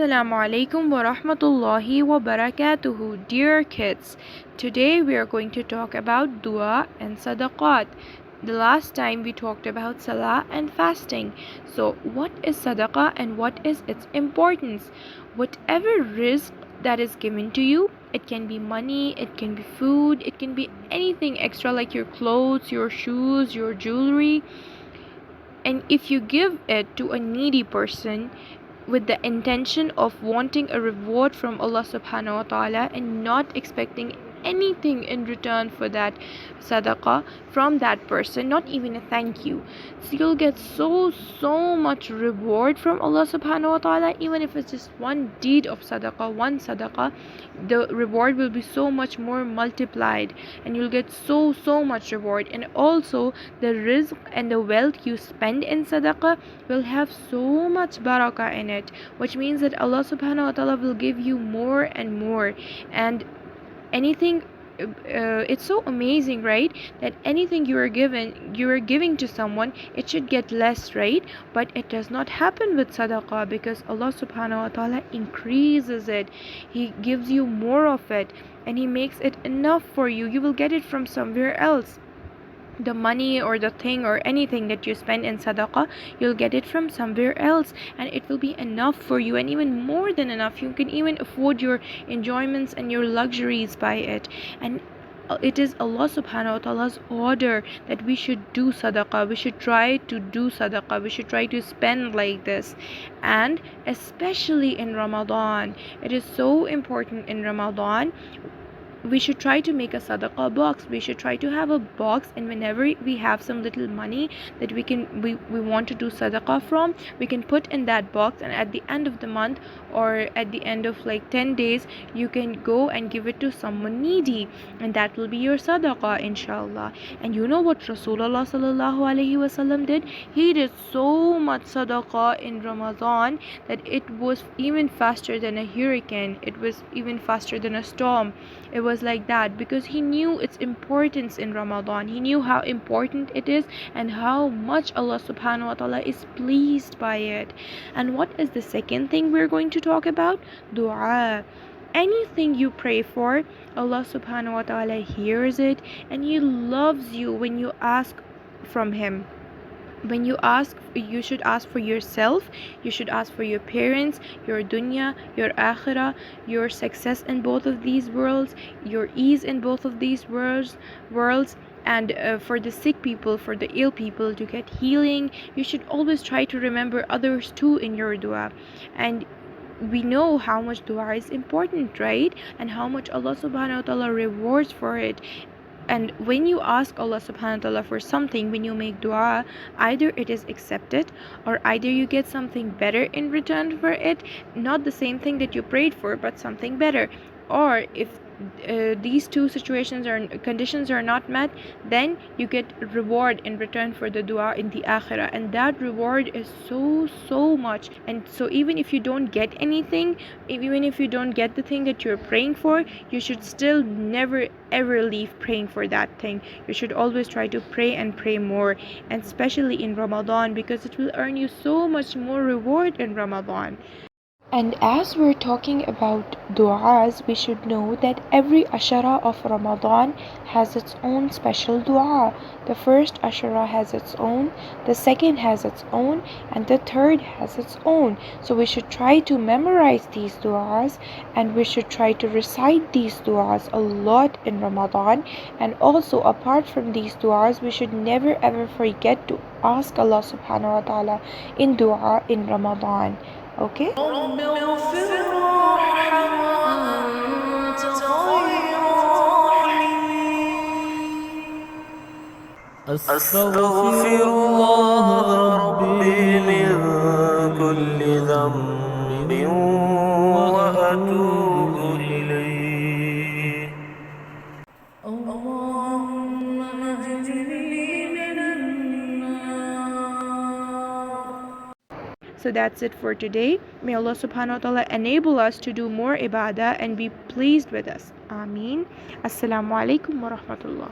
Assalamu alaikum wa rahmatullahi wa barakatuhu. Dear kids, today we are going to talk about dua and sadaqat. The last time we talked about salah and fasting. So, what is sadaqah and what is its importance? Whatever rizq that is given to you, it can be money, it can be food, it can be anything extra like your clothes, your shoes, your jewelry. And if you give it to a needy person, with the intention of wanting a reward from Allah subhanahu wa ta'ala and not expecting anything in return for that sadaqah from that person, not even a thank you, so you'll get so much reward from Allah subhanahu wa ta'ala. Even if it's just one deed of sadaqah, one sadaqah, the reward will be so much more multiplied and you'll get so much reward. And also the rizq and the wealth you spend in sadaqah will have so much barakah in it, which means that Allah subhanahu wa ta'ala will give you more and more. And anything it's so amazing, right, that anything you are giving to someone, it should get less, right? But it does not happen with sadaqah, because Allah subhanahu wa ta'ala increases it. He gives you more of it and He makes it enough for you. You will get it from somewhere else. The money or the thing or anything that you spend in sadaqah, you'll get it from somewhere else, and it will be enough for you, and even more than enough. You can even afford your enjoyments and your luxuries by it. And it is Allah subhanahu wa ta'ala's order that we should do sadaqah, we should try to do sadaqah, we should try to spend like this. And especially in Ramadan, it is so important. In Ramadan, we should try to make a sadaqah box. We should try to have a box, and whenever we have some little money that we want to do sadaqah from, we can put in that box, and at the end of the month or at the end of like 10 days, you can go and give it to someone needy, and that will be your sadaqah, inshallah. And you know what Rasulullah sallallahu alaihi wasallam did? He did so much sadaqah in Ramadan that it was even faster than a hurricane, it was even faster than a storm. It was like that because he knew its importance in Ramadan. He knew how important it is and how much Allah subhanahu wa ta'ala is pleased by it. And what is the second thing we're going to talk about? Dua. Anything you pray for, Allah subhanahu wa ta'ala hears it, and He loves you when you ask from Him. When you ask, you should ask for yourself, you should ask for your parents, your dunya, your akhirah, your success in both of these worlds, your ease in both of these worlds. And for the sick people, for the ill people to get healing. You should always try to remember others too in your dua. And we know how much dua is important, right? And how much Allah subhanahu wa ta'ala rewards for it. And when you ask Allah subhanahu wa ta'ala for something, when you make dua, either it is accepted or either you get something better in return for it. Not the same thing that you prayed for, but something better. Or if these two situations or conditions are not met, then you get reward in return for the dua in the akhirah, and that reward is so much. And so even if you don't get anything, even if you don't get the thing that you're praying for, you should still never ever leave praying for that thing. You should always try to pray and pray more, and especially in Ramadan, because it will earn you so much more reward in Ramadan. And as we're talking about du'as, we should know that every ashara of Ramadan has its own special dua. The first ashara has its own, the second has its own, and the third has its own. So we should try to memorize these du'as, and we should try to recite these du'as a lot in Ramadan. And also, apart from these du'as, we should never ever forget to ask Allah subhanahu wa ta'ala in dua in Ramadan. Okay? أستغفر الله ربي من كل ذنب وأتوب إليه. اللهم أجرني من النار. So that's it for today. May Allah subhanahu wa ta'ala enable us to do more ibadah and be pleased with us. Ameen. Assalamu alaikum wa rahmatullah.